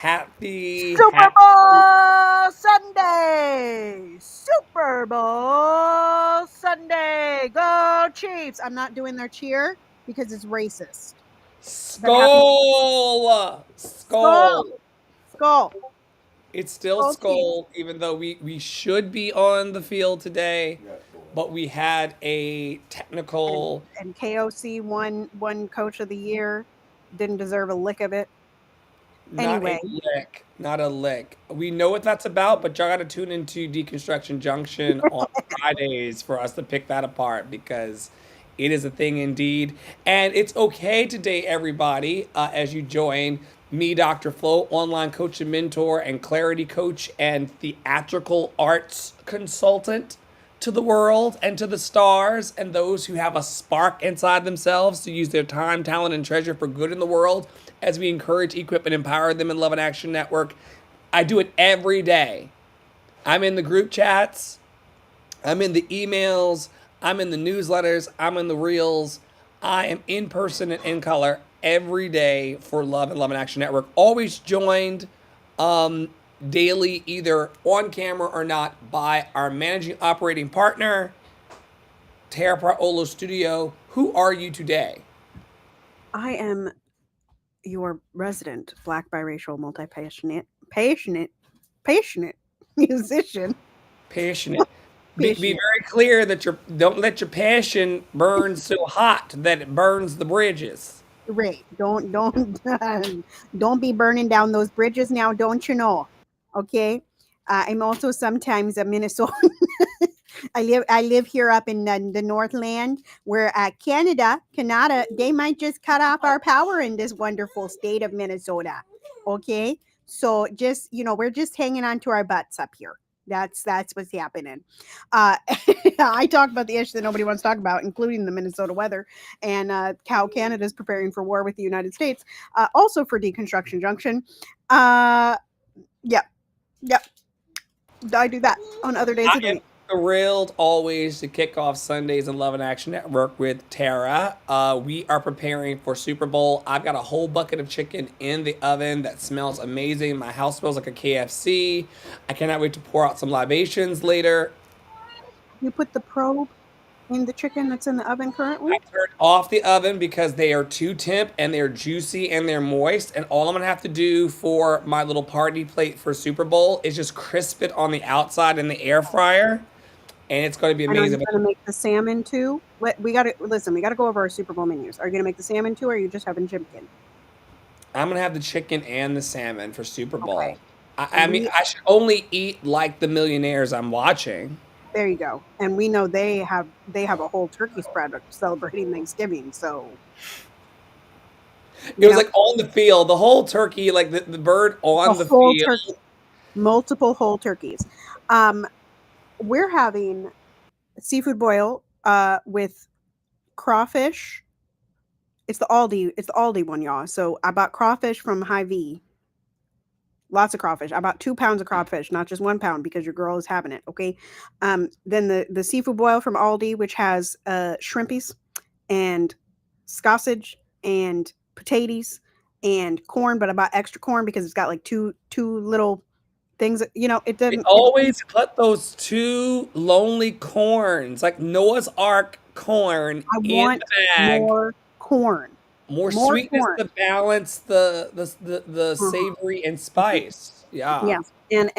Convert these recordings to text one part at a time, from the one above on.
Super Bowl Sunday. Super Bowl Sunday. Go Chiefs. I'm not doing their cheer because it's racist. But happy Skull! Skull. Skull! Skull. It's still Skull Chiefs. Skull, even though we should be on the field today, but we had a And technical. and KOC won coach of the year. Didn't deserve a lick of it. Not a Anyway, lick. Not a lick. We know what that's about, but y'all got to tune into Deconstruction Junction on Fridays for us to pick that apart because it is a thing indeed. And it's okay today, everybody, as you join me, Dr. Flo, online coach and mentor, and clarity coach and theatrical arts consultant to the world and to the stars and those who have a spark inside themselves to use their time, talent, and treasure for good in the world as we encourage, equip, and empower them in Love and Action Network. I do it every day. I'm in the group chats, I'm in the emails, I'm in the newsletters, I'm in the reels. I am in person and in color every day for Love and Love and Action Network. Always joined daily, either on camera or not, by our managing operating partner, Tara Praolo Studio. Who are you today? I am your resident Black biracial passionate musician. Passionate. Be Passionate. very clear that don't let your passion burn so hot that it burns the bridges. Right. Don't don't be burning down those bridges now, don't you know? Okay. I'm also sometimes a Minnesota. I live here up in the Northland, where Canada, they might just cut off our power in this wonderful state of Minnesota. Okay, so just we're just hanging on to our butts up here. That's what's happening. Uh, I talk about the issue that nobody wants to talk about, including the Minnesota weather and how Canada is preparing for war with the United States. Also for Deconstruction Junction. Uh, yep, yep. I do that on other days I of the am week. thrilled always to kick off Sundays in Love and Action Network with Tara. We are preparing for Super Bowl. I've got a whole bucket of chicken in the oven that smells amazing. My house smells like a KFC. I cannot wait to pour out some libations later. You put the probe in the chicken that's in the oven I currently? turned off the oven because they are too temp and they're juicy and they're moist. And all I'm gonna have to do for my little party plate for Super Bowl is just crisp it on the outside in the air fryer, and it's gonna be And are you amazing. gonna make the salmon too? We gotta listen, we gotta go over our Super Bowl menus. Are you gonna make the salmon too, or are you just having chicken? I'm gonna have the chicken and the salmon for Super Okay. Bowl. I And mean, we I should only eat like the millionaires I'm watching. there you go. And we know they have a whole turkey spread celebrating Thanksgiving. So, It you was know, like on the field, the whole turkey, like the bird a on the whole turkey, field. multiple whole turkeys. Um, we're having seafood boil with crawfish. It's the Aldi one, y'all. So I bought crawfish from Hy-Vee. Lots of crawfish. I bought 2 pounds of crawfish, not just 1 pound, because your girl is having it. Okay. Then the seafood boil from Aldi, which has shrimpies and sausage and potatoes and corn, but I bought extra corn because it's got like two little things. It They doesn't. always put those two lonely corns, like Noah's Ark corn, I in want the bag. more corn. More More sweetness corn. to balance the Uh-huh. savory and spice. Yeah. Yes, and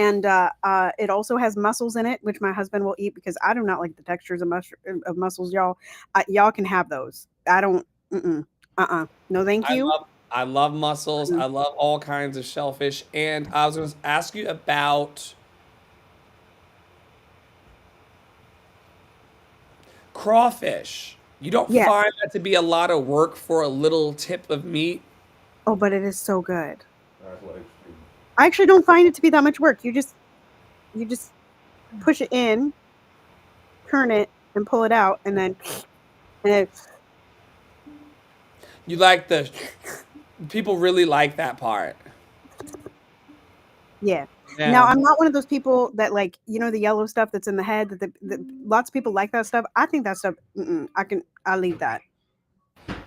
it also has mussels in it, which my husband will eat because I do not like the textures of mussels, y'all. Y'all can have those. I don't. Mm-mm, no, thank I you. love mussels. Mm. I love all kinds of shellfish. And I was going to ask you about crawfish. You don't Yes. find that to be a lot of work for a little tip of meat? Oh, but it is so good. I actually don't find it to be that much work. You just push it in, turn it, and pull it out, and then You like the people really like that part. yeah. Now, Yeah. I'm not one of those people that like the yellow stuff that's in the head lots of people like that stuff. I think that stuff. I leave that.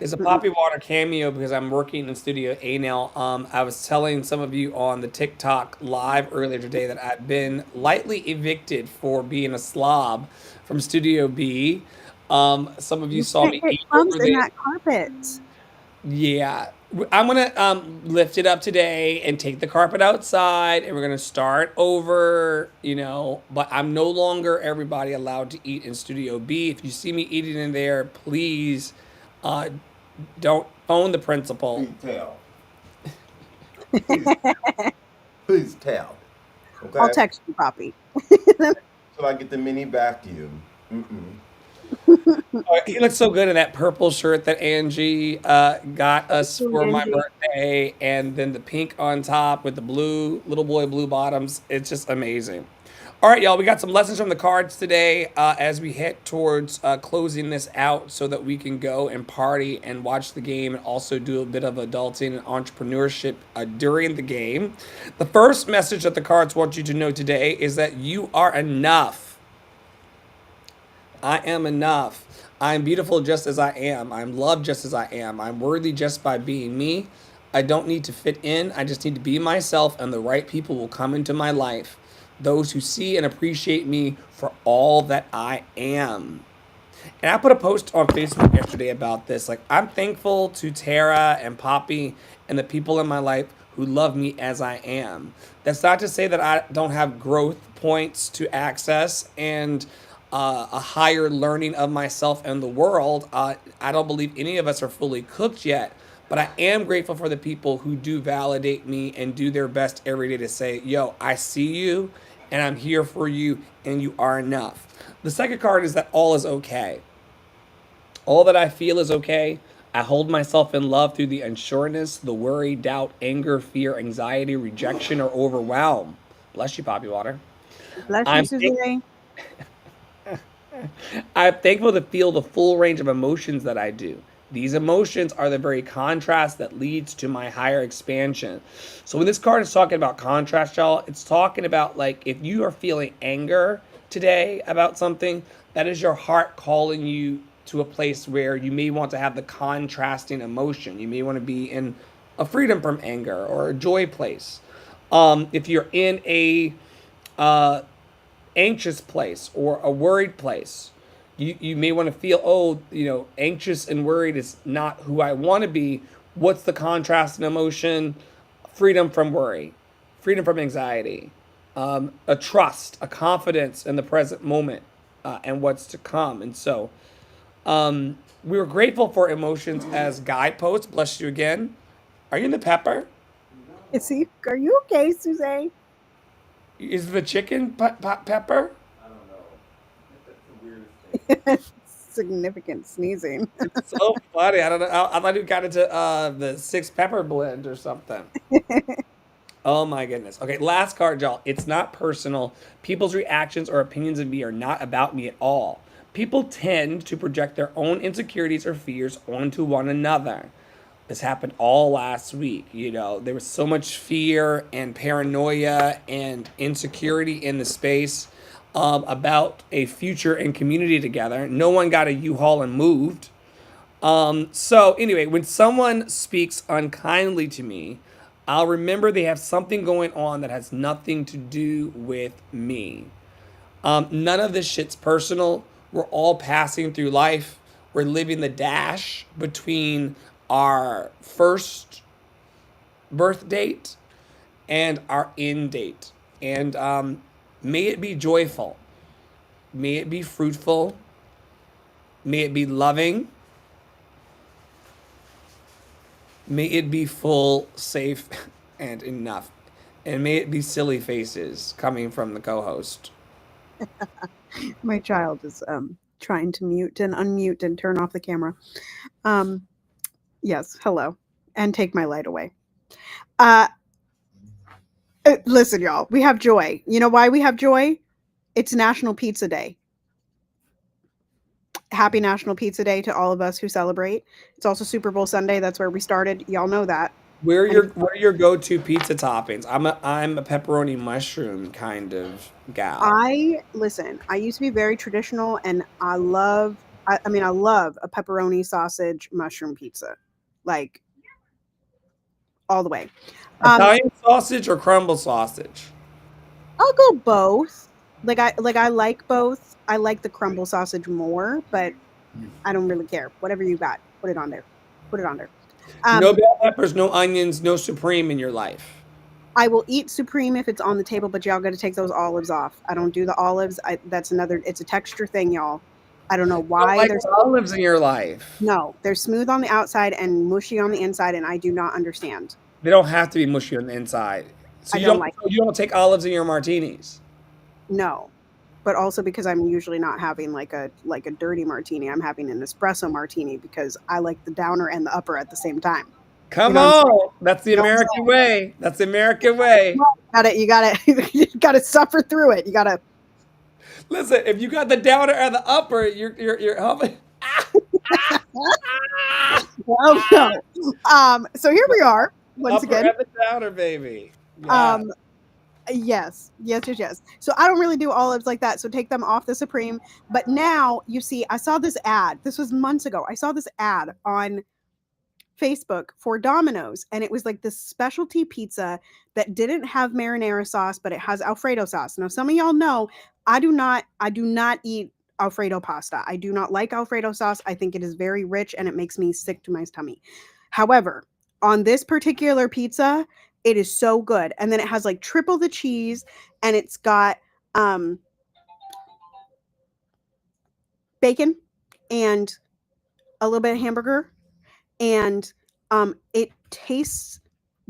It's a Mm-mm. Poppy Water cameo because I'm working in Studio A now. I was telling some of you on the TikTok live earlier today that I've been lightly evicted for being a slob from Studio B. Some of you You saw can't me get eat crumbs over in there. that carpet. Yeah, I'm gonna lift it up today and take the carpet outside, and we're gonna start over. But I'm no longer everybody allowed to eat in Studio B. If you see me eating in there, please uh, don't phone the principal. Please tell. Please, please tell. I'll Okay? text you, Poppy. So I get the mini vacuum. Mm-mm. Oh, he looks so good in that purple shirt that Angie got us Ooh, for my Angie. birthday, and then the pink on top with the blue little boy blue bottoms. It's just amazing. All right, y'all. We got some lessons from the cards today as we head towards closing this out, so that we can go and party and watch the game, and also do a bit of adulting and entrepreneurship during the game. The first message that the cards want you to know today is that you are enough. I am enough. I'm beautiful just as I am. I'm loved just as I am. I'm worthy just by being me. I don't need to fit in. I just need to be myself, and the right people will come into my life. Those who see and appreciate me for all that I am. And I put a post on Facebook yesterday about this. Like, I'm thankful to Tara and Poppy and the people in my life who love me as I am. That's not to say that I don't have growth points to access and a higher learning of myself and the world. I don't believe any of us are fully cooked yet. But I am grateful for the people who do validate me and do their best every day to say, yo, I see you and I'm here for you and you are enough. The second card is that all is okay. All that I feel is okay. I hold myself in love through the unsureness, the worry, doubt, anger, fear, anxiety, rejection, or overwhelm. Bless you, Poppy Water. Bless you, I'm Susie. I'm thankful to feel the full range of emotions that I do. These emotions are the very contrast that leads to my higher expansion. So when this card is talking about contrast, y'all, it's talking about, like, if you are feeling anger today about something, that is your heart calling you to a place where you may want to have the contrasting emotion. You may want to be in a freedom from anger or a joy place. If you're in a uh, anxious place or a worried place, you may want to feel, oh, anxious and worried is not who I want to be. What's the contrast in emotion? Freedom from worry, freedom from anxiety, a trust, a confidence in the present moment and what's to come. And so we were grateful for emotions as guideposts. Bless you again. Are you in the pepper? Is he, are you okay, Susie? Is the chicken pepper? I don't know. That's the weirdest thing. Significant sneezing. It's so funny. I don't know. I thought you got into the six pepper blend or something. Oh my goodness. Okay, last card, y'all. It's not personal. People's reactions or opinions of me are not about me at all. People tend to project their own insecurities or fears onto one another. This happened all last week. There was so much fear and paranoia and insecurity in the space about a future and community together. No one got a U-Haul and moved. So anyway, when someone speaks unkindly to me, I'll remember they have something going on that has nothing to do with me. None of this shit's personal. We're all passing through life. We're living the dash between our first birth date and our end date. And may it be joyful. May it be fruitful. May it be loving. May it be full, safe, and enough. And may it be silly faces coming from the co host. My child is trying to mute and unmute and turn off the camera. Um, yes, hello, and take my light away. Uh, Listen, y'all, we have joy. You know why we have joy? It's National Pizza Day. Happy National Pizza Day to all of us who celebrate. It's also Super Bowl Sunday. That's where we started. Y'all know that. And if What are your go to pizza toppings? I'm a pepperoni mushroom kind of gal. I listen, I used to be very traditional, and I love I mean, I love a pepperoni sausage mushroom pizza, like all the way. Um, Italian sausage or crumble sausage? I'll go both. I like both. I like the crumble sausage more, but I don't really care. Whatever you got, put it on there. Put it on there. No Um, bell peppers, no onions, no supreme in your life. I will eat supreme if it's on the table, but y'all got to take those olives off. I don't do the olives. That's another. It's a texture thing, y'all. I don't know You don't why like they're olives in your life. no. They're smooth on the outside and mushy on the inside, and I do not understand. They don't have to be mushy on the inside. So I you don't don't like so you don't take olives in your martinis. no, but also because I'm usually not having like a dirty martini. I'm having an espresso martini because I like the downer and the upper at the same time. You Come know what I'm saying? on. That's the You know what I'm American saying? way. That's the American way. You gotta you gotta suffer through it. You gotta Listen, if you got the downer and the upper, you're helping. well, no. So here we are once Upper again. and the downer, baby. Yeah. Um, yes, yes, yes, yes. So I don't really do olives like that. So take them off the supreme. But now you see, I saw this ad. This was months ago. I saw this ad on Facebook for Domino's, and it was like this specialty pizza that didn't have marinara sauce, but it has Alfredo sauce. Now, some of y'all know I do not eat Alfredo pasta. I do not like Alfredo sauce. I think it is very rich and it makes me sick to my tummy. However, on this particular pizza, it is so good. And then it has like triple the cheese, and it's got um bacon and a little bit of hamburger, and it tastes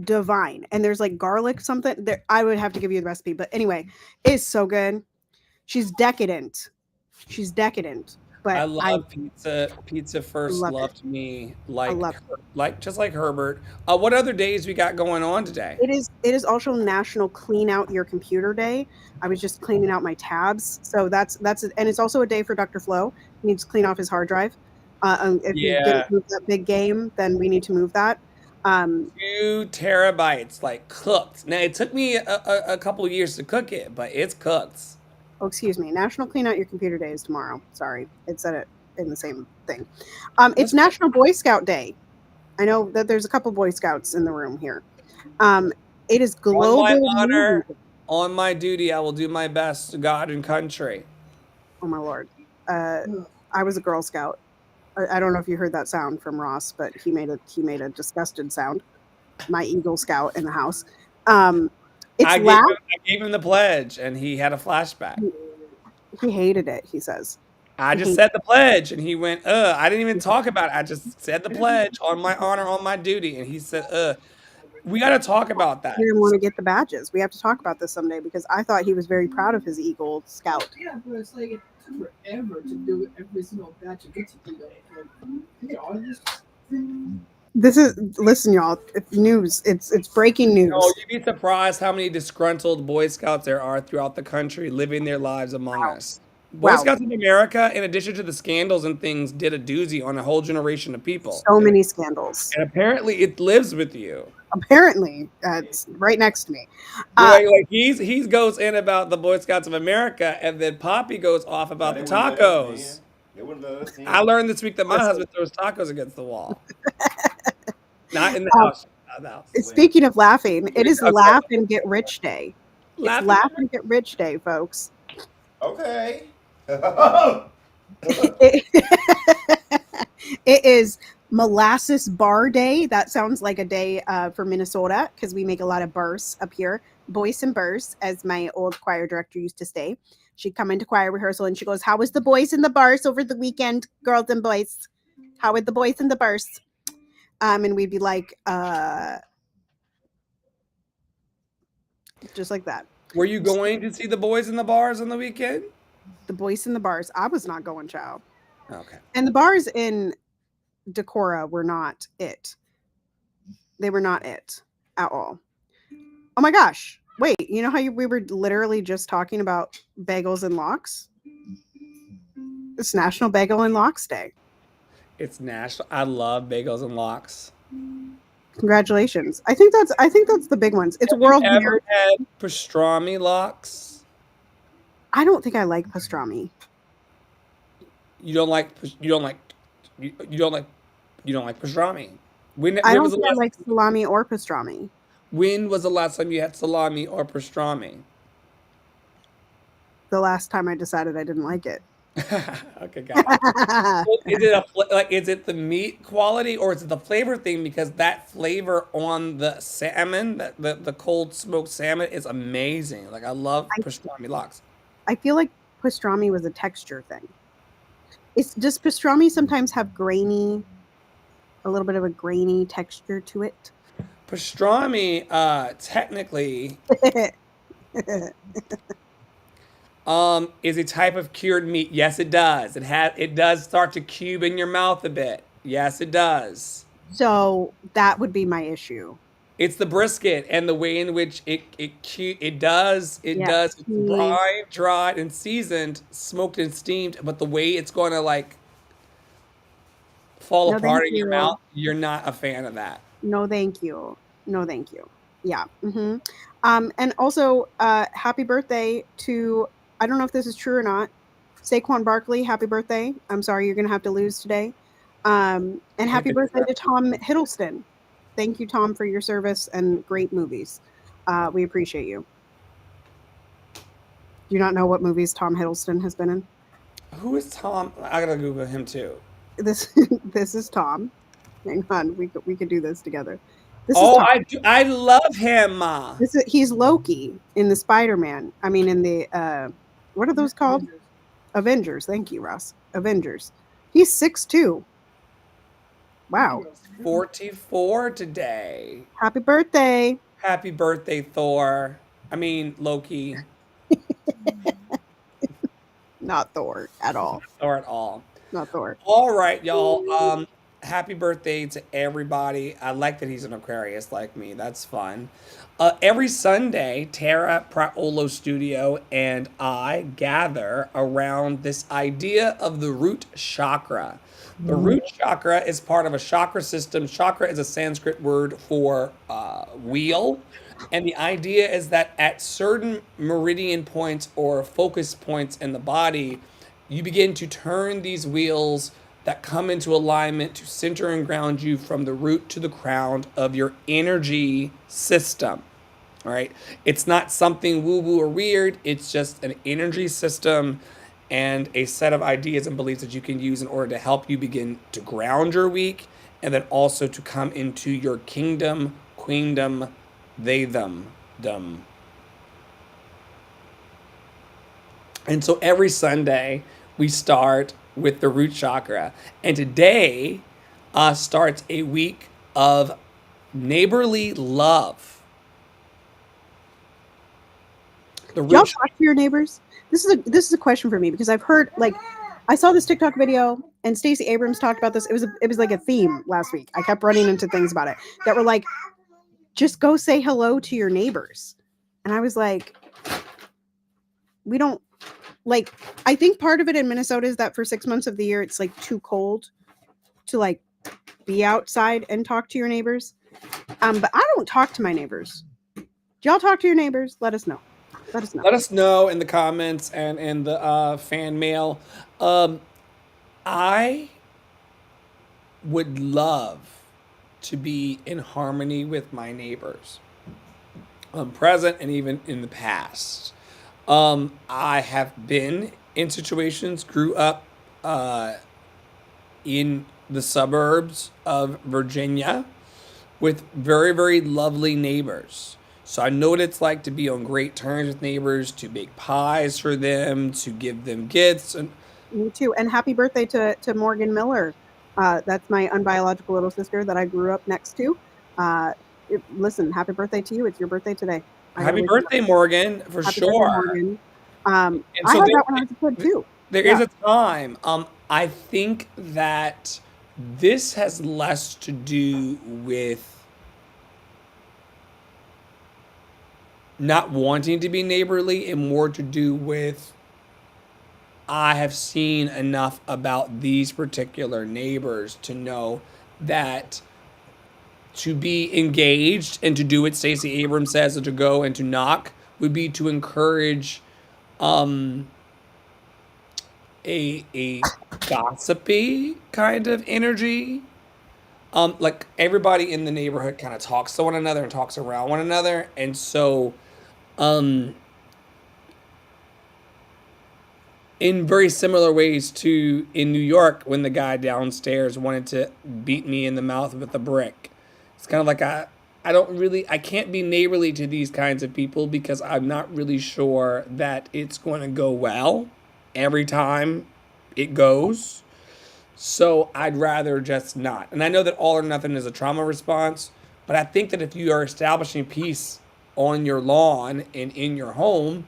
divine. And there's like garlic something there. I would have to give you the recipe, but anyway, it's so good. She's decadent. She's decadent, I but I love pizza. Pizza first love it. loved me I love like just like Herbert. What other days we got going on today? it. It is also National Clean Out Your Computer Day. I was just cleaning out my tabs, so and it's also a day for Dr. Flo. He needs to clean off his hard drive. If we didn't Yeah, move that big game, then we need to move that. Um, 2 terabytes, like cooked. Now it took me a couple years to cook it, but it's cooked. Oh, excuse me. National Clean Out Your Computer Day is tomorrow. Sorry, it said it in the same thing. It's That's National Boy Scout Day. I know that there's a couple Boy Scouts in the room here. Um, it is on my Global Movie honor, Day. on my duty. I will do my best to God and country. Oh my lord. Uh, I was a Girl Scout. I don't know if you heard that sound from Ross, but he made a disgusted sound. My Eagle Scout in the house. Um, it's laugh. I gave him the pledge, and he had a flashback. He hated it. He says I he just hated. said the pledge, and he went, I didn't even talk about it. I just said the pledge on my honor, on my duty, and he said, We got to talk about He that. didn't want to get the badges. We have to talk about this someday because I thought he was very proud of his Eagle Scout. Yeah, but it's like it took forever to do every single batch of bits you like all this. This is listen, y'all. It's news. It's breaking Oh, news. you'd be surprised how many disgruntled Boy Scouts there are throughout the country living their lives among Wow. us. Boy Wow. Scouts of America, in addition to the scandals and things, did a doozy on a whole generation of people. So many scandals. And apparently it lives with you. Apparently, it's right next to me. You're Uh, like he's goes in about the Boy Scouts of America, and then Poppy goes off about the tacos. They wouldn't let us in. I learned this week that my Listen. husband throws tacos against the wall. Not in the Um, house. Not in the house. Speaking of laughing, it is Okay. Laugh and Get Rich Day. It's Laughing. Laugh and Get Rich Day, folks. Okay. It, it is Molasses Bar Day. That sounds like a day for Minnesota because we make a lot of bursts up here. Boys and bursts, as my old choir director used to say. She'd come into choir rehearsal and she goes, "How was the boys in the bars over the weekend, girls and boys? How were the boys in the bursts?" And we'd be like, just like that. Were you going to see the boys in the bars on the weekend? The boys in the bars. I was not going, child. Okay. And the bars in Decorah were not it. They were not it at all. Oh my gosh. Wait, you know how we were literally just talking about bagels and lox? It's National Bagel and Lox Day. It's national. I love bagels and lox. Congratulations. I think that's the big ones. It's Have World you ever Marriage. had pastrami lox? I don't think I like pastrami. You don't like you don't like you don't like you don't like pastrami. I When don't was the think I last like salami or pastrami. when was the last time you had salami or pastrami? The last time I decided I didn't like it. Okay, got it. Well, is it like is it the meat quality or is it the flavor thing? Because that flavor on the salmon, the cold smoked salmon, is amazing. Like I love I pastrami lox. I feel like pastrami was a texture thing. It's does pastrami sometimes have a little bit of a grainy texture to it? Pastrami, technically, is a type of cured meat. Yes, it does. It does start to cube in your mouth a bit. Yes, it does. So that would be my issue. It's the brisket and the way in which it Yeah, does it's cheese. dried and seasoned, smoked and steamed, but the way it's going to like fall No, thank apart in your you. mouth, you're not a fan of that. No, thank you. No, thank you. Yeah. And also, happy birthday to, I don't know if this is true or not, Saquon Barkley. Happy birthday. I'm sorry you're going to have to lose today. And If happy it's birthday to Tom Hiddleston. Thank you, Tom, for your service and great movies. We appreciate you. Do you not know what movies Tom Hiddleston has been in? who is Tom? I gotta Google him too. This this is Tom. Hang on, we could do this together. This is Oh, Tom. I do. I love him. He's Loki in the Spider-Man. I mean, in the what are those called? Avengers. Avengers. Thank you, Ross. Avengers. He's 6'2". There Wow. you go. 44 today. Happy birthday. Happy birthday, Thor. I mean, Loki. Not Thor at all. Thor at all. Not Thor. All right, y'all. Happy birthday to everybody. I like that he's an Aquarius like me. That's fun. Every Sunday, Tara Praolo Studio and I gather around this idea of the root chakra. The root chakra is part of a chakra system. Chakra is a Sanskrit word for wheel. And the idea is that at certain meridian points or focus points in the body, you begin to turn these wheels that come into alignment to center and ground you from the root to the crown of your energy system. All right. It's not something woo woo or weird. It's just an energy system and a set of ideas and beliefs that you can use in order to help you begin to ground your week and then also to come into your kingdom, queendom, they, them, dumb. And so every Sunday we start with the root chakra. And today starts a week of neighborly love. The Do y'all root talk to your neighbors? This is a question for me because I've heard like I saw this TikTok video and Stacey Abrams talked about this. It was like a theme last week. I kept running into things about it that were like, just go say hello to your neighbors. And I was like, we don't like I think part of it in Minnesota is that for 6 months of the year it's like too cold to like be outside and talk to your neighbors. But I don't talk to my neighbors. Do y'all talk to your neighbors? Let us know. Let us know. Let us know in the comments and in the fan mail. I would love to be in harmony with my neighbors, present and even in the past. I have been in situations, grew up in the suburbs of Virginia with very, very lovely neighbors. So I know what it's like to be on great terms with neighbors, to bake pies for them, to give them gifts. And Me too. And happy birthday to Morgan Miller. That's my unbiological little sister that I grew up next to. Listen, happy birthday to you. It's your birthday today. happy birthday, Morgan, for Happy birthday, sure. Morgan. And I so had that when I was a kid too. there is a time. I think that this has less to do with not wanting to be neighborly and more to do with I have seen enough about these particular neighbors to know that to be engaged and to do what Stacey Abrams says, and to go and to knock would be to encourage a gossipy kind of energy. Like everybody in the neighborhood kind of talks to one another and talks around one another, and so um in very similar ways to in New York when the guy downstairs wanted to beat me in the mouth with a brick. It's kind of like I can't be neighborly to these kinds of people because I'm not really sure that it's going to go well every time it goes. So I'd rather just not. And I know that all or nothing is a trauma response, but I think that if you are establishing peace on your lawn and in your home,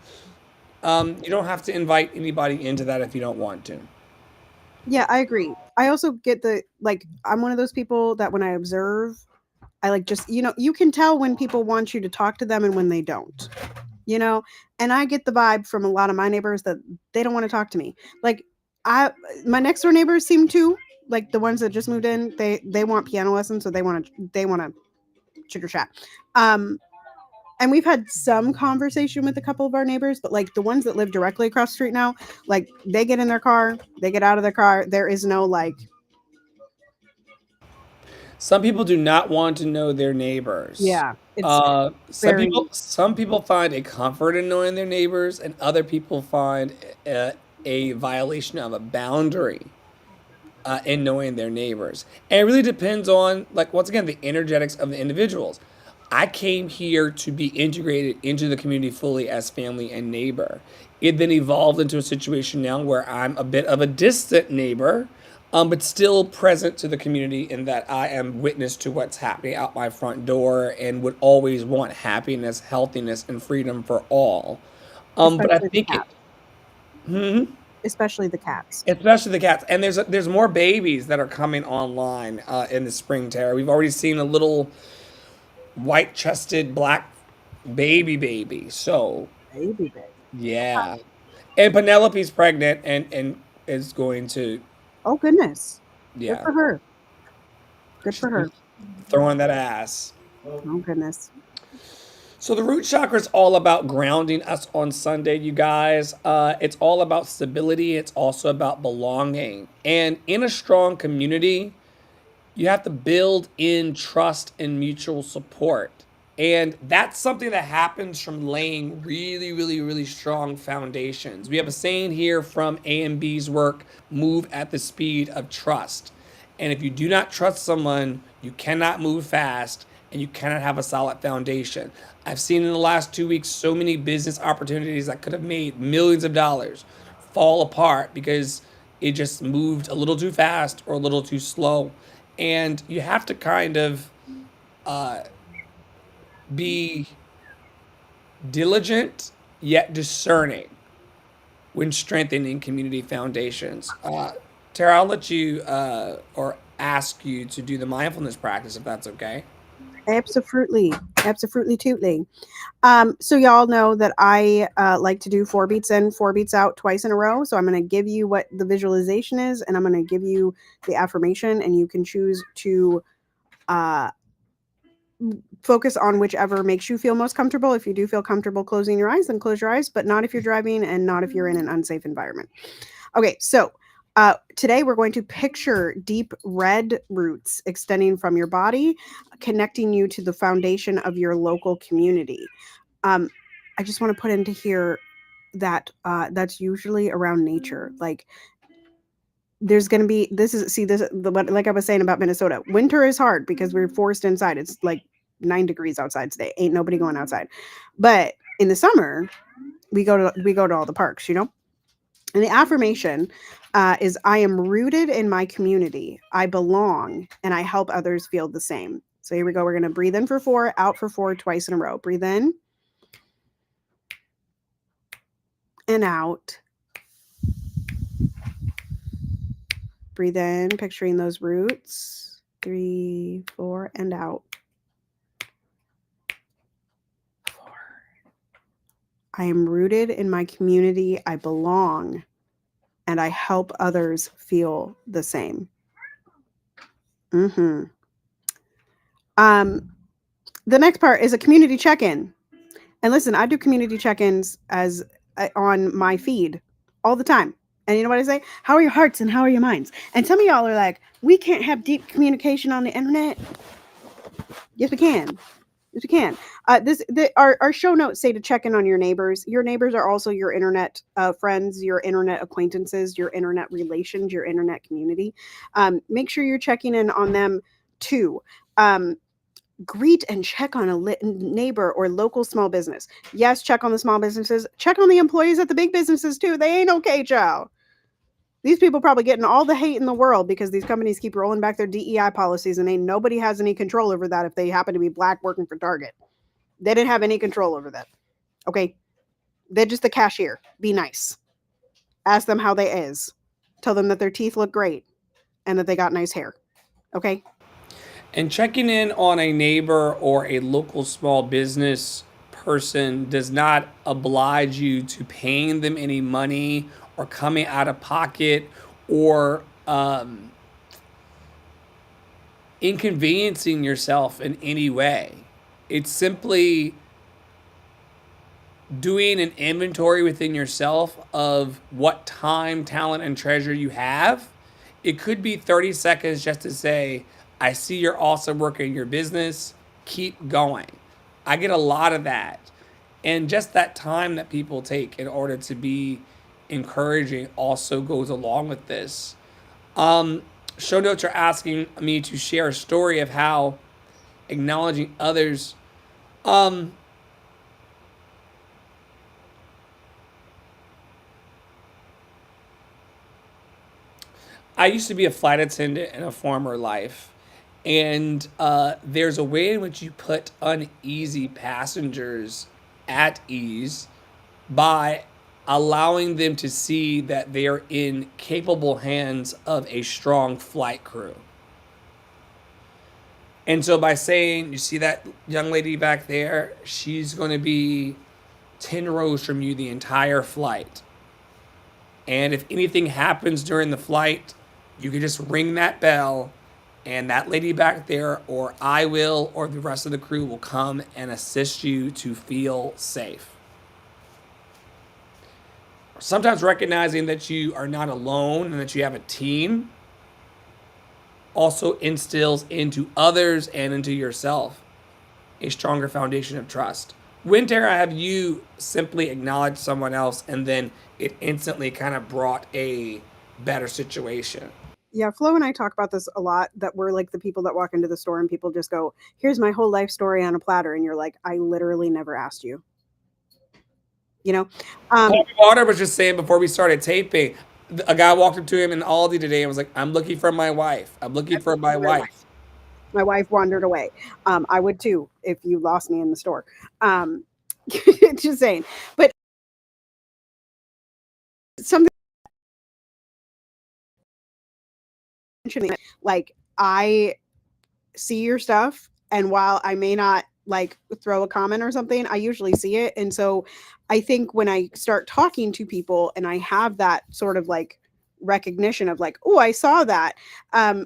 you don't have to invite anybody into that if you don't want to. Yeah, I agree. I also get the like I'm one of those people that when I observe, I like just you can tell when people want you to talk to them and when they don't. You know, and I get the vibe from a lot of my neighbors that they don't want to talk to me. Like I my next door neighbors seem to like the ones that just moved in, they want piano lessons, so they want to chitter chat. Um and we've had some conversation with a couple of our neighbors, but like the ones that live directly across the street now, like they get in their car, they get out of their car. There is no like, Some people do not want to know their neighbors. yeah, it's very Some people find a comfort in knowing their neighbors, and other people find a violation of a boundary in knowing their neighbors. And it really depends on, like, once again, the energetics of the individuals. I came here to be integrated into the community fully as family and neighbor. It then evolved into a situation now where I'm a bit of a distant neighbor, but still present to the community in that I am witness to what's happening out my front door and would always want happiness, healthiness, and freedom for all. But I especially the think it, cats, hmm, especially the cats. especially the cats, and there's more babies that are coming online in the spring terror. We've already seen a little white-chested black baby. So Baby, baby. yeah, and Penelope's pregnant and is going to, Oh goodness, good yeah, for her. Good she's for her. throwing that ass. Oh goodness. So the root chakra is all about grounding us on Sunday, you guys. It's all about stability. It's also about belonging. And in a strong community, you have to build in trust and mutual support. And that's something that happens from laying really strong foundations. We have a saying here from A and B's work: move at the speed of trust. And if you do not trust someone, you cannot move fast and you cannot have a solid foundation. I've seen in the last 2 weeks so many business opportunities that could have made millions of dollars fall apart because it just moved a little too fast or a little too slow. And you have to kind of uh, be diligent yet discerning when strengthening community foundations. Tara, I'll let you or ask you to do the mindfulness practice if that's okay. Absolutely, absolutely, totally. So y'all know that I like to do 4 beats in, 4 beats out twice in a row. So I'm going to give you what the visualization is, and I'm going to give you the affirmation, and you can choose to uh, focus on whichever makes you feel most comfortable. If you do feel comfortable closing your eyes, then close your eyes, but not if you're driving and not if you're in an unsafe environment. Okay, so today we're going to picture deep red roots extending from your body, connecting you to the foundation of your local community. Um, I just want to put into here that that's usually around nature. Like there's going to be this is see this the what like I was saying about Minnesota. Winter is hard because we're forced inside. It's like 9 degrees outside today. Ain't nobody going outside. But in the summer, we go to all the parks, you know? And the affirmation is I am rooted in my community. I belong and I help others feel the same. So here we go. We're going to breathe in for 4, out for 4 twice in a row. Breathe in and out. Breathe in, picturing those roots. 3, 4, and out. 4. I am rooted in my community. I belong and I help others feel the same. Mm-hmm. The next part is a community check-in. And listen, I do community check-ins as on my feed all the time. And you know what I say? How are your hearts and how are your minds? And some of y'all are like, we can't have deep communication on the internet. Yes, we can. Yes, we can. Our show notes say to check in on your neighbors. Your neighbors are also your internet friends, your internet acquaintances, your internet relations, your internet community. Make sure you're checking in on them too. Um, Greet and check on a neighbor or local small business. Yes, check on the small businesses. Check on the employees at the big businesses too. They ain't okay, child. These people probably getting all the hate in the world because these companies keep rolling back their DEI policies and ain't nobody has any control over that if they happen to be black working for Target. They didn't have any control over that. Okay. They're just the cashier. Be nice. Ask them how they is. Tell them that their teeth look great and that they got nice hair. Okay. And checking in on a neighbor or a local small business person does not oblige you to paying them any money or coming out of pocket or inconveniencing yourself in any way. It's simply doing an inventory within yourself of what time, talent, and treasure you have. It could be 30 seconds just to say, I see you're also working your business. Keep going. I get a lot of that. And just that time that people take in order to be encouraging also goes along with this. Um, Show notes are asking me to share a story of how acknowledging others. Um, I used to be a flight attendant in a former life, and there's a way in which you put uneasy passengers at ease by allowing them to see that they are in capable hands of a strong flight crew. And so by saying, you see that young lady back there, she's going to be 10 rows from you the entire flight. And if anything happens during the flight, you can just ring that bell, and that lady back there, or I will, or the rest of the crew will come and assist you to feel safe. Sometimes recognizing that you are not alone and that you have a team also instills into others and into yourself a stronger foundation of trust. When, Tara, have you simply acknowledged someone else and then it instantly kind of brought a better situation? Yeah, Flo and I talk about this a lot, that we're like the people that walk into the store and people just go, here's my whole life story on a platter. And you're like, I literally never asked you. You know? Paul Water was just saying before we started taping, a guy walked up to him in Aldi today and was like, I'm looking for my wife. I'm looking for my wife. My wife wandered away. I would too if you lost me in the store. Just saying. But something like, I see your stuff, and while I may not like throw a comment or something, I usually see it. And so I think when I start talking to people and I have that sort of like recognition of like, oh, I saw that,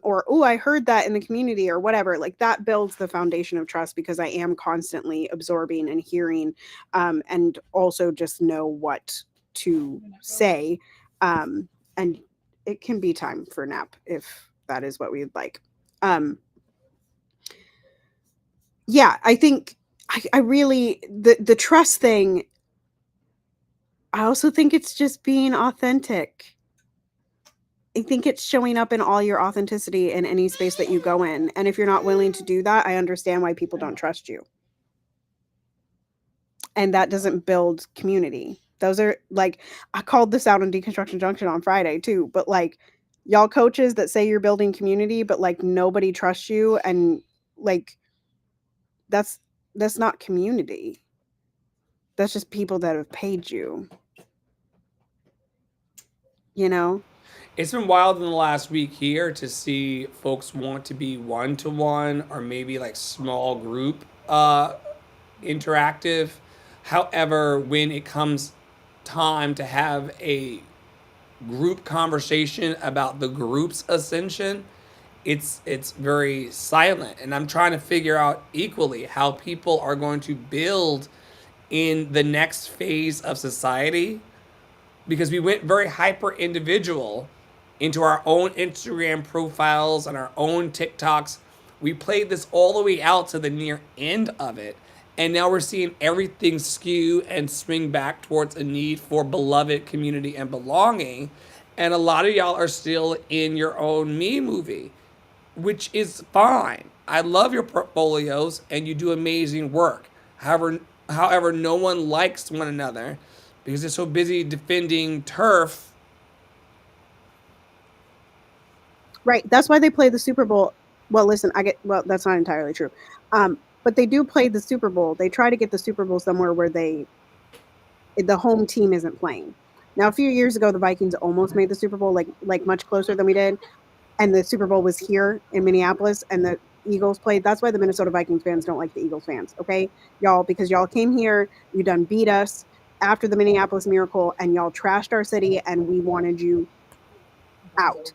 or oh, I heard that in the community or whatever, like that builds the foundation of trust because I am constantly absorbing and hearing, and also just know what to say. And it can be time for a nap if that is what we'd like. um yeah, I think I really, the trust thing, I also think it's just being authentic. I think it's showing up in all your authenticity in any space that you go in. And if you're not willing to do that, I understand why people don't trust you. And that doesn't build community. Those are like, I called this out on Deconstruction Junction on Friday too, but like, y'all coaches that say you're building community, but like nobody trusts you, and like that's that's not community. That's just people that have paid you, you know? It's been wild in the last week here to see folks want to be one to one or maybe like small group interactive. However, when it comes time to have a group conversation about the group's ascension, it's very silent. And I'm trying to figure out equally how people are going to build in the next phase of society because we went very hyper individual into our own Instagram profiles and our own TikToks. We played this all the way out to the near end of it. And now we're seeing everything skew and swing back towards a need for beloved community and belonging. And a lot of y'all are still in your own me movie, which is fine. I love your portfolios and you do amazing work. However, no one likes one another because they're so busy defending turf. Right. That's why they play the Super Bowl. Well, listen, well, that's not entirely true. But they do play the Super Bowl. They try to get the Super Bowl somewhere where the home team isn't playing. Now, a few years ago, the Vikings almost made the Super Bowl, like much closer than we did, and the Super Bowl was here in Minneapolis, and the Eagles played. That's why the Minnesota Vikings fans don't like the Eagles fans, okay, y'all, because y'all came here, you done beat us after the Minneapolis Miracle, and y'all trashed our city, and we wanted you out.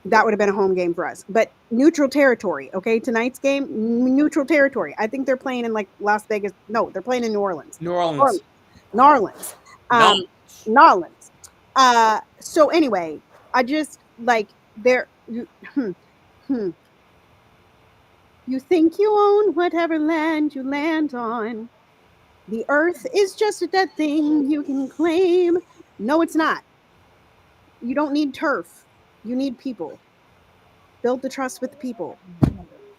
That would have been a home game for us. But neutral territory, okay? Tonight's game, neutral territory. I think they're playing in like Las Vegas. No, they're playing in New Orleans. New Orleans. New Orleans. No. New Orleans. So anyway, I just like there. You think you own whatever land you land on. The earth is just a dead thing you can claim. No, it's not. You don't need turf. You need people. Build the trust with the people.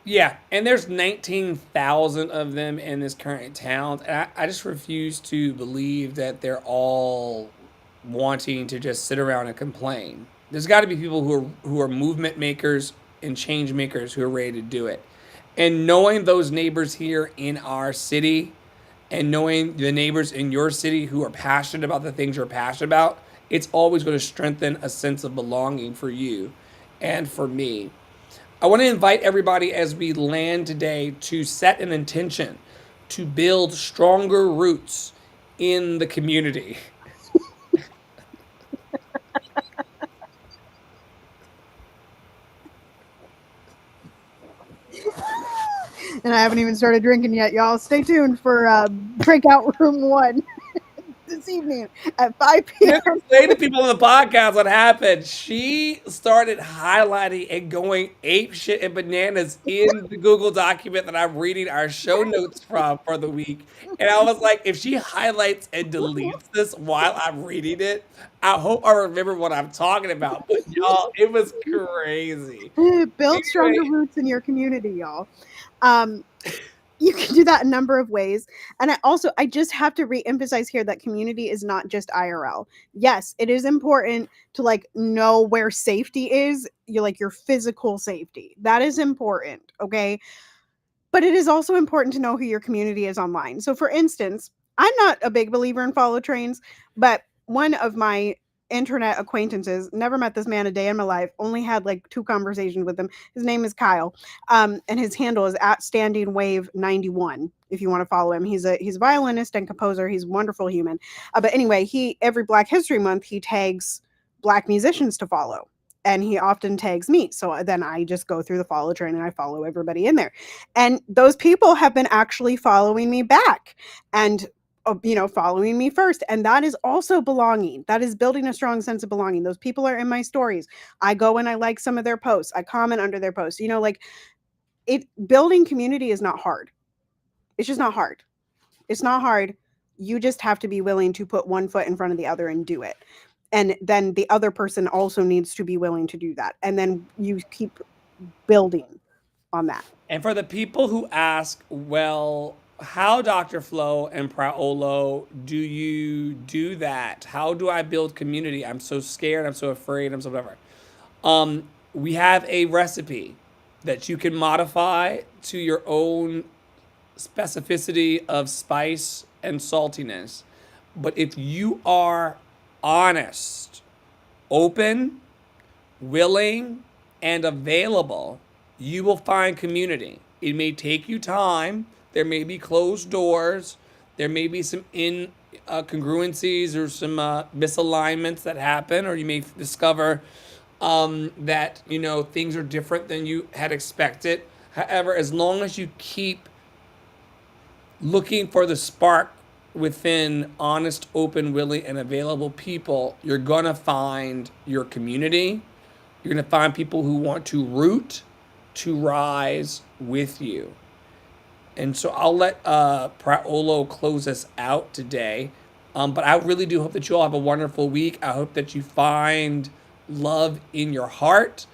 Yeah, and there's 19,000 of them in this current town. And I just refuse to believe that they're all wanting to just sit around and complain. There's got to be people who are movement makers and change makers who are ready to do it. And knowing those neighbors here in our city and knowing the neighbors in your city who are passionate about the things you're passionate about, it's always going to strengthen a sense of belonging for you and for me. I want to invite everybody as we land today to set an intention to build stronger roots in the community. And I haven't even started drinking yet, y'all. Stay tuned for Breakout Room 1 this evening at 5 p.m. Say to people on the podcast what happened. She started highlighting and going ape shit and bananas in the Google document that I'm reading our show notes from for the week. And I was like, if she highlights and deletes this while I'm reading it, I hope I remember what I'm talking about. But y'all, it was crazy. Build stronger roots in your community, y'all. You can do that a number of ways. And I just have to re-emphasize here that community is not just IRL. Yes, it is important to like know where safety is. You're like your physical safety. That is important. Okay. But it is also important to know who your community is online. So for instance, I'm not a big believer in follow trains, but one of my internet acquaintances, never met this man a day in my life, only had like 2 conversations with him. His name is Kyle. And his handle is at Standing Wave 91 if you want to follow him. He's a violinist and composer. He's a wonderful human. But anyway, every Black History Month he tags Black musicians to follow. And he often tags me. So then I just go through the follow train and I follow everybody in there. And those people have been actually following me back and following me first. And that is also belonging. That is building a strong sense of belonging. Those people are in my stories. I go and I like some of their posts. I comment under their posts. Building community is not hard. It's just not hard. It's not hard. You just have to be willing to put one foot in front of the other and do it. And then the other person also needs to be willing to do that. And then you keep building on that. And for the people who ask, well, how, Dr. Flo and Praolo, do you do that? How do I build community? I'm so scared. I'm so afraid. I'm so whatever. We have a recipe that you can modify to your own specificity of spice and saltiness. But if you are honest, open, willing, and available, you will find community. It may take you time. There may be closed doors. There may be some incongruencies or some misalignments that happen, or you may discover that things are different than you had expected. However, as long as you keep looking for the spark within honest, open, willing, and available people, you're going to find your community. You're going to find people who want to root to rise with you. And so I'll let Praolo close us out today. But I really do hope that you all have a wonderful week. I hope that you find love in your heart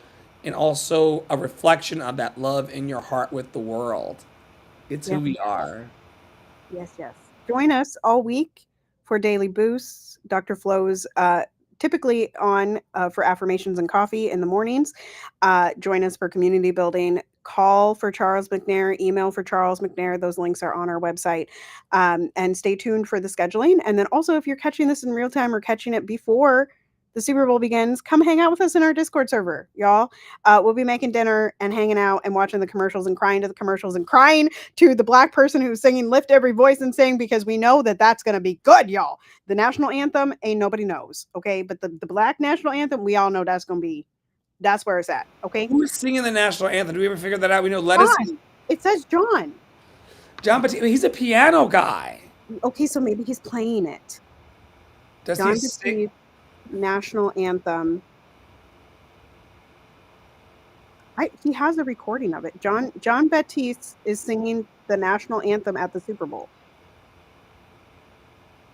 and also a reflection of that love in your heart with the world. It's who Yes, we are. yes, yes. Join us all week for Daily Boosts. Dr. Flo's typically on for affirmations and coffee in the mornings. Join us for community building. Call for Charles McNair, email for Charles McNair. Those links are on our website. And stay tuned for the scheduling. And then also, if you're catching this in real time or catching it before the Super Bowl begins, come hang out with us in our Discord server, y'all. We'll be making dinner and hanging out and watching the commercials and crying to the commercials and crying to the black person who's singing "Lift Every Voice" and sing, because we know that that's going to be good, y'all. The national anthem, ain't nobody knows, okay? But the black national anthem, we all know that's going to be, that's where it's at, okay? Who's singing the national anthem? Do we ever figure that out? We know Lettuce. John. It says John. John Batiste. He's a piano guy. Okay, so maybe he's playing it. Does John he sing? Batiste, national anthem. He has a recording of it. John Batiste is singing the national anthem at the Super Bowl.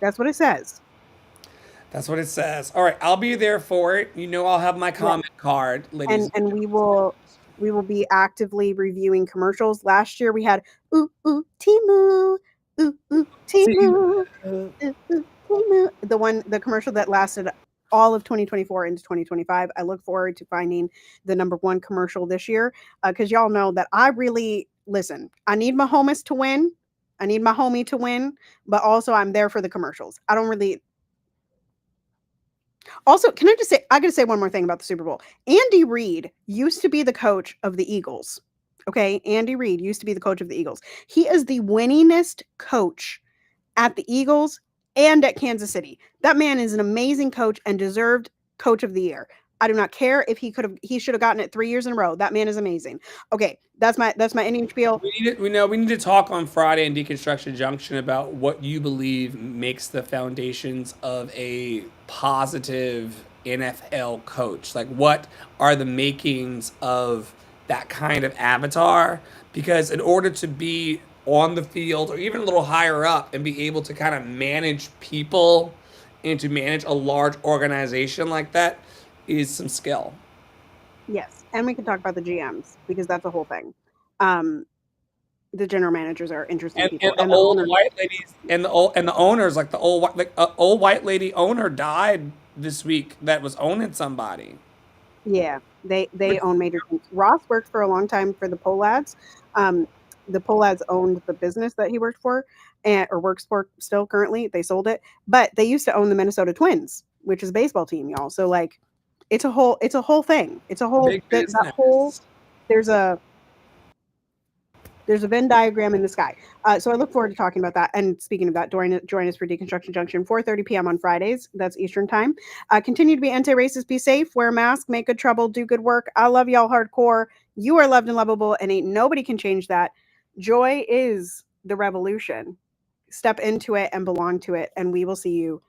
That's what it says. That's what it says. All right, I'll be there for it. You know, I'll have my Yeah. comment card, ladies. And we will be actively reviewing commercials. Last year we had ooh ooh Timu, ooh ooh Timu, ooh ooh Timu. The commercial that lasted all of 2024 into 2025. I look forward to finding the number one commercial this year, because y'all know that I really listen. I need my homies to win. I need my homie to win, but also I'm there for the commercials. I don't really. Also, can I just say, I got to say one more thing about the Super Bowl. Andy Reid used to be the coach of the Eagles. Okay. Andy Reid used to be the coach of the Eagles. He is the winningest coach at the Eagles and at Kansas City. That man is an amazing coach and deserved coach of the year. I do not care if he should have gotten it 3 years in a row. That man is amazing. Okay. That's my Indian spiel. We need to talk on Friday in Deconstruction Junction about what you believe makes the foundations of a positive NFL coach. Like, what are the makings of that kind of avatar? Because in order to be on the field or even a little higher up and be able to kind of manage people and to manage a large organization like that is some skill. Yes. And we can talk about the GMs because that's a whole thing. Um, the general managers are interesting people, And the and the old owners. white ladies and the owners, like the old white lady owner died this week that was owning somebody. Yeah, they own major things. Ross worked for a long time for the Polads. Um, the Polads owned the business that he worked for, and or works for still currently. They sold it, but they used to own the Minnesota Twins, which is a baseball team, y'all. So like, it's a whole thing. It's a whole Big that whole. business. There's a there's a Venn diagram in the sky. So I look forward to talking about that. And speaking of that, join us for Deconstruction Junction, 4:30 p.m. on Fridays. That's Eastern time. Continue to be anti-racist, be safe, wear a mask, make good trouble, do good work. I love y'all hardcore. You are loved and lovable, and ain't nobody can change that. Joy is the revolution. Step into it and belong to it, and we will see you